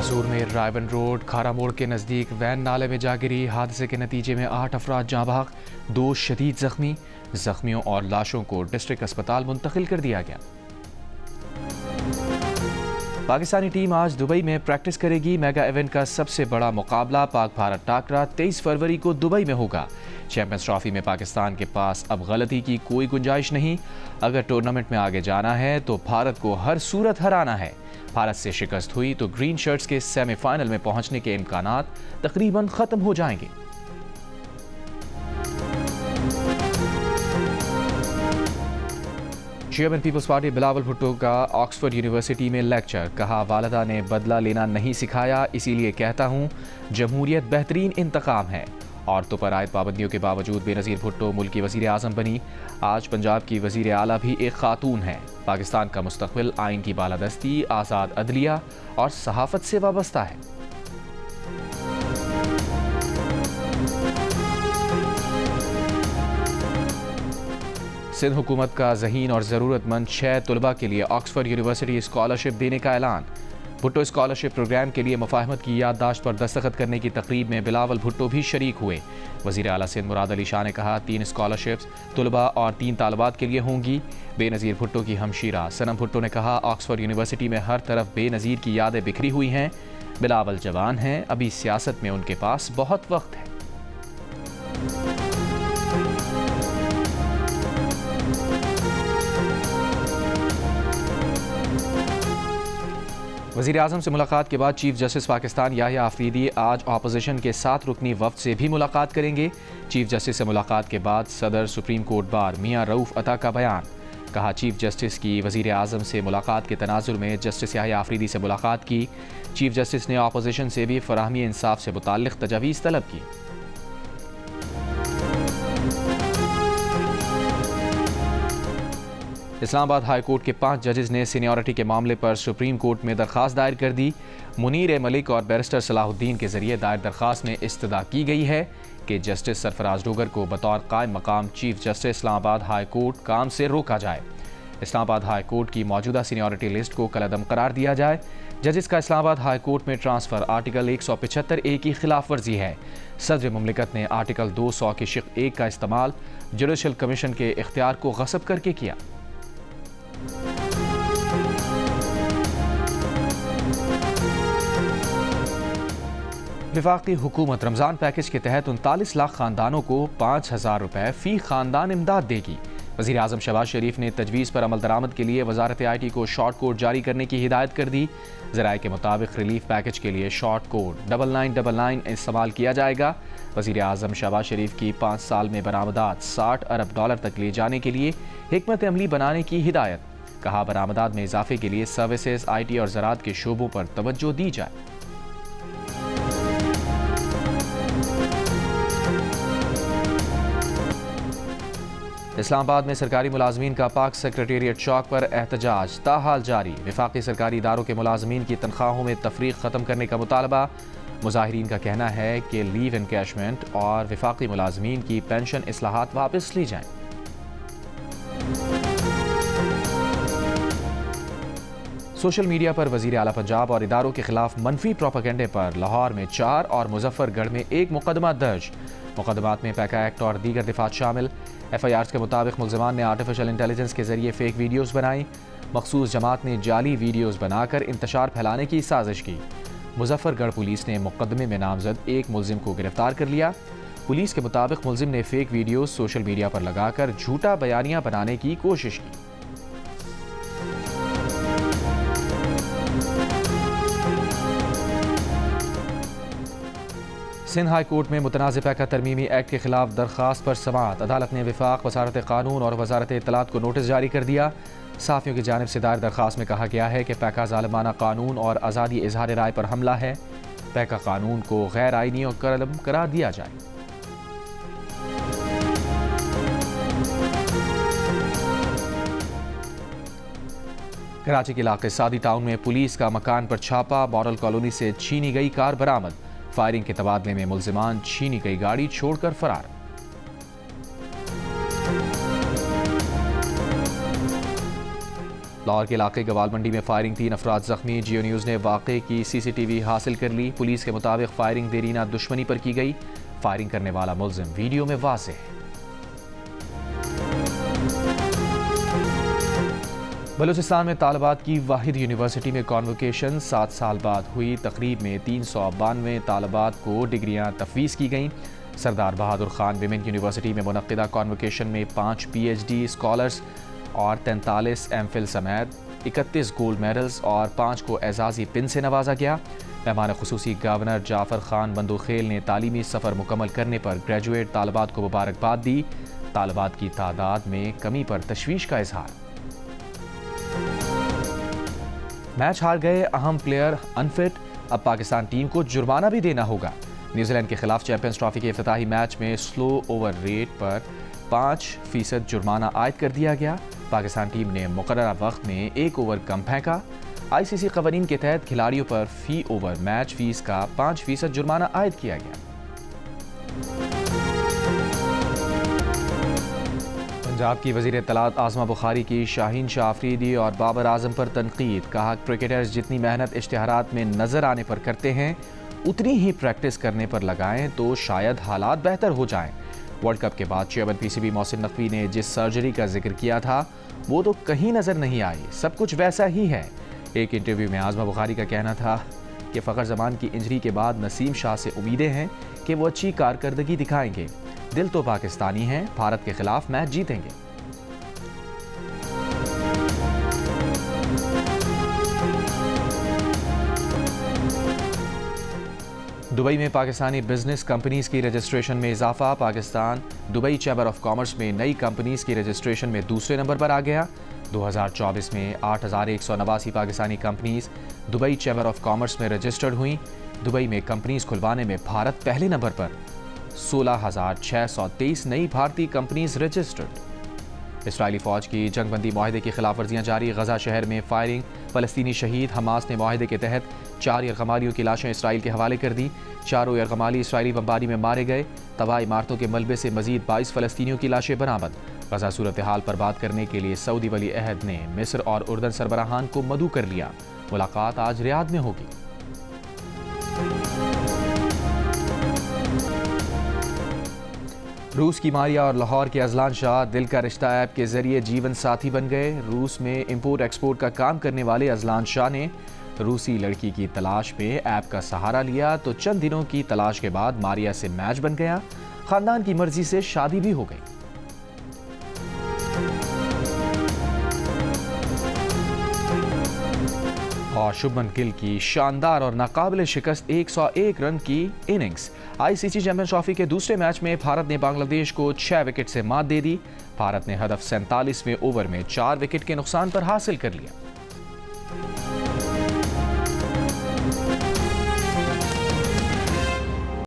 मैसूर में रायवन रोड खारा मोड़ के नज़दीक वैन नाले में जा गिरी। हादसे के नतीजे में 8 अफराद जाँ बहक, 2 शदीद जख्मी। जख्मियों और लाशों को डिस्ट्रिक्ट अस्पताल मुंतकिल कर दिया गया। पाकिस्तानी टीम आज दुबई में प्रैक्टिस करेगी। मेगा इवेंट का सबसे बड़ा मुकाबला पाक भारत टाकरा 23 फरवरी को दुबई में होगा। चैंपियंस ट्रॉफी में पाकिस्तान के पास अब गलती की कोई गुंजाइश नहीं। अगर टूर्नामेंट में आगे जाना है तो भारत को हर सूरत हराना है। भारत से शिकस्त हुई तो ग्रीन शर्ट्स के सेमीफाइनल में पहुंचने के इम्कानात तकरीबन खत्म हो जाएंगे। Chairman people's party Bilawal Bhutto का ऑक्सफोर्ड यूनिवर्सिटी में लेक्चर। कहा, वालिदा ने बदला लेना नहीं सिखाया, इसीलिए कहता हूँ जमहूरियत बेहतरीन इंतकाम है। औरतों पर आयद पाबंदियों के बावजूद बेनज़ीर भुट्टो मुल्क की वज़ीर आज़म बनी। आज पंजाब की वज़ीर आला भी एक खातून है। पाकिस्तान का मुस्तक़बिल आइन की बालादस्ती, आज़ाद अदलिया और सहाफ़त से वाबस्ता है। सिंध हुकूमत का ज़हीन और ज़रूरतमंद 6 तलबा के लिए ऑक्सफोर्ड यूनिवर्सिटी स्कॉलरशिप देने का ऐलान। भुट्टो स्कॉलरशिप प्रोग्राम के लिए मुफाहमत की याददाश्त पर दस्तखत करने की तकरीब में बिलावल भुट्टो भी शरीक हुए। वज़ीर आला सिंध मुराद अली शाह ने कहा, 3 स्कॉलरशिप्स तलबा और 3 तालबात के लिए होंगी। बेनज़ीर भुट्टो की हमशीरा सनम भुट्टो ने कहा, ऑक्सफोर्ड यूनिवर्सिटी में हर तरफ बेनज़ीर की यादें बिखरी हुई हैं। बिलावल जवान हैं, अभी सियासत में उनके पास बहुत वक्त है। वज़ीर आज़म से मुलाकात के बाद चीफ जस्टिस पाकिस्तान याहिया आफरीदी आज अपोजिशन के 7 रुकनी वफ़द से भी मुलाकात करेंगे। चीफ जस्टिस से मुलाकात के बाद सदर सुप्रीम कोर्ट बार मियां रऊफ़ अता का बयान। कहा, चीफ जस्टिस की वज़ीर आज़म से मुलाकात के तनाजुर में जस्टिस याहिया आफरीदी से मुलाकात की। चीफ जस्टिस ने अपोजिशन से भी फराहमी इंसाफ से मुताल्लिक़ तजावीज़ तलब की। इस्लामाबाद हाई कोर्ट के 5 जजेस ने सीनियरिटी के मामले पर सुप्रीम कोर्ट में दरख्वास्त दायर कर दी। मुनीर मलिक और बैरिस्टर सलाहुद्दीन के जरिए दायर दरख्वास्त में इस्तदा की गई है कि जस्टिस सरफराज डोगर को बतौर कायम मकाम chief justice Islamabad high court काम से रोका जाए। इस्लामाबाद हाई कोर्ट की मौजूदा सीनियरिटी लिस्ट को कलअदम करार दिया जाए। जजेस का इस्लामाबाद हाई कोर्ट में ट्रांसफ़र आर्टिकल 175A की खिलाफ वर्जी है। सदर मुमलिकत ने आर्टिकल 200 की शिक 1 का इस्तेमाल जुडिशल कमीशन के इख्तियार को गसब करके किया। वफाकी हुकूमत रमज़ान पैकेज के तहत 39 लाख खानदानों को 5,000 रुपये फ़ी खानदान इमदाद देगी। वज़ीर आज़म शहबाज शरीफ ने तजवीज़ पर अमल दरामद के लिए वज़ारत IT को शॉर्ट कोड जारी करने की हिदायत कर दी। ज़राए के मुताबिक रिलीफ पैकेज के लिए शॉर्ट कोड 9999 इस्तेमाल किया जाएगा। वज़ीर आज़म शहबाज शरीफ की 5 साल में बरामदात $60 अरब तक ले जाने के लिए हिकमत अमली बनाने की हिदायत। कहा, बरामदात में इजाफे के लिए सर्विसेज, IT और ज़राअत के शोबों पर तवज्जो दी जाए। इस्लामाबाद में सरकारी मुलाजमीन का पाक सेक्रेटेरिएट चौक पर एहतजाज ताहाल जारी। वफाकी सरकारी इदारों के मुलाजमीन की तनख्वाहों में तफरीक ख़त्म करने का मुतालबा। मुजाहिरीन का कहना है कि लीव एनकैशमेंट और वफाकी मुलाजमीन की पेंशन इस्लाहात वापस ली जाएं। सोशल मीडिया पर वज़ीर आला पंजाब और इदारों के खिलाफ मनफी प्रोपेगेंडे पर लाहौर में 4 और मुजफ्फरगढ़ में 1 मुकदमा दर्ज। मुकदमात में पैका एक्ट और दीगर दिफात शामिल। FIRs के मुताबिक मुल्ज़िमान ने आर्टिफिशियल इंटेलिजेंस के जरिए फेक वीडियोज़ बनाई। मखसूस जमात ने जाली वीडियोज़ बनाकर इंतशार फैलाने की साजिश की। मुजफ्फरगढ़ पुलिस ने मुकदमे में नामजद 1 मुल्ज़िम को गिरफ्तार कर लिया। पुलिस के मुताबिक मुल्ज़िम ने फेक वीडियोज़ सोशल मीडिया पर लगाकर झूठा बयानिया बनाने की कोशिश की। सिंध हाई कोर्ट में मुतनाज़ पैका तरमीमी एक्ट के खिलाफ दरख्वास्त पर समाअत। अदालत ने वफाक, वजारत कानून और वजारत इत्तलात को नोटिस जारी कर दिया। साफ़ियों की जानिब से दायर दरख्वास्त में कहा गया है कि पैका ज़ालिमाना कानून और आज़ादी इजहार राय पर हमला है। पैका कानून को गैर आइनी और कलम करार दिया जाए। कराची के इलाके सादी टाउन में पुलिस का मकान पर छापा। मॉडल कॉलोनी से छीनी गई कार बरामद। फायरिंग के तबादले में मुल्जिमान छीनी गई गाड़ी छोड़कर फरार। लाहौर के इलाके गवाल मंडी में फायरिंग, 3 अफराद जख्मी। जियो न्यूज़ ने वाक़े की CCTV हासिल कर ली। पुलिस के मुताबिक फायरिंग देरीना दुश्मनी पर की गई। फायरिंग करने वाला मुल्जिम वीडियो में वाज़ेह है। बलूचिस्तान में तालिबात की वाहिद यूनिवर्सिटी में कॉन्वोकेशन, 7 साल बाद हुई तकरीब में 392 तालिबात को डिग्रियां तफवीज़ की गईं। सरदार बहादुर खान विमेन यूनिवर्सिटी में मुनक्किदा कॉन्वोकेशन में 5 PhD स्कॉलर्स और 43 MPhil समेत 31 गोल्ड मेडल्स और 5 को एजाज़ी पिन से नवाजा गया। मेहमान खुसूसी गवर्नर जाफर खान बंदूखेल ने तालीमी सफ़र मुकम्मल करने पर ग्रेजुएट तालिबात को मुबारकबाद दी। तालिबात की तादाद में कमी पर तशवीश का इजहार। मैच हार गए अहम प्लेयर अनफिट, अब पाकिस्तान टीम को जुर्माना भी देना होगा। न्यूजीलैंड के खिलाफ चैंपियंस ट्रॉफी के इफ्तिताही मैच में स्लो ओवर रेट पर 5% जुर्माना आयद कर दिया गया। पाकिस्तान टीम ने मुकर्ररा वक्त में 1 ओवर कम फेंका। ICC कवानीन के तहत खिलाड़ियों पर फी ओवर मैच फीस का 5% जुर्माना आयद किया गया। पंजाब की वज़ीर इत्तलात आज़मा बुखारी की शाहीन शाह अफरीदी और बाबर आजम पर तनकीद। कहा, क्रिकेटर्स जितनी मेहनत इश्तिहारात में नज़र आने पर करते हैं उतनी ही प्रैक्टिस करने पर लगाएं तो शायद हालात बेहतर हो जाएं। वर्ल्ड कप के बाद चेयरमैन PCB मोहसिन नकवी ने जिस सर्जरी का जिक्र किया था वो तो कहीं नज़र नहीं आई, सब कुछ वैसा ही है। एक इंटरव्यू में आज़मा बुखारी का कहना था कि फ़खर जमान की इंजरी के बाद नसीम शाह से उम्मीदें हैं कि वो अच्छी कारकर्दगी दिखाएंगे। दिल तो पाकिस्तानी हैं, भारत के खिलाफ मैच जीतेंगे। दुबई में पाकिस्तानी बिजनेस कंपनीज की रजिस्ट्रेशन में इजाफा। Pakistan Dubai chamber of commerce में नई कंपनीज की रजिस्ट्रेशन में दूसरे नंबर पर आ गया। 2024 में 8189 Pakistani companies Dubai chamber of commerce में रजिस्टर्ड हुई। दुबई में कंपनीज खुलवाने में भारत पहले नंबर पर, 16,623 नई भारतीय कंपनीज रजिस्टर्ड। इसराइली फ़ौज की जंगबंदी माहिदे की खिलाफ वर्जियाँ जारी। गजा शहर में फायरिंग, फ़लस्तीनी शहीद। हमास ने माहिदे के तहत 4 यरगमालियों की लाशें इसराइल के हवाले कर दी। 4 यरगमाली इसराइली बमबारी में मारे गए। तबाह इमारतों के मलबे से मजीद 22 फ़लस्तीनियों की लाशें बरामद। गजा सूरत हाल पर बात करने के लिए सऊदी वली अहद ने मिस्र और उर्दन सरबराहान को मदऊ कर लिया। मुलाकात आज रियाद में होगी। रूस की मारिया और लाहौर के अजलान शाह दिल का रिश्ता ऐप के जरिए जीवन साथी बन गए। रूस में इंपोर्ट एक्सपोर्ट का काम करने वाले अजलान शाह ने रूसी लड़की की तलाश में ऐप का सहारा लिया तो चंद दिनों की तलाश के बाद मारिया से मैच बन गया। खानदान की मर्जी से शादी भी हो गई। और शुभमन गिल की शानदार और नाकाबिले शिकस्त 101 रन की इनिंग्स। ICC चैंपियंस ट्रॉफी के दूसरे मैच में भारत ने बांग्लादेश को 6 विकेट से मात दे दी। भारत ने हदफ 47वें ओवर में 4 विकेट के नुकसान पर हासिल कर लिया।